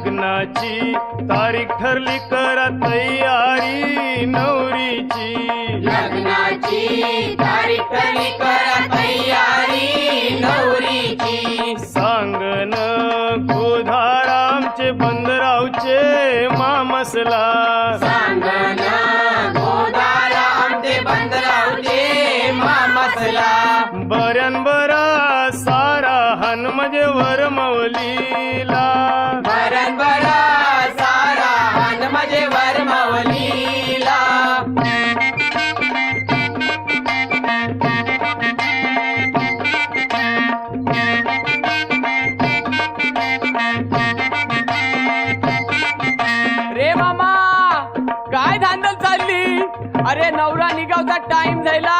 लग्नाची तारीख ठरली करा तयारी नवरीची लग्नाची तारीख ठरली करा तयारी नवरीची सांगन गोधारामचे बंदरावचे मामसला सांगना गोदारा आमचे बंदरावचे मामसला बऱ्यान बरा सारा हन म्हणजे वरमवलीला बरन बरा सारा हन म्हणजे वरमवलीला रे मामा काय धांदल चालली? अरे नवरा निघावचा टाइम झाला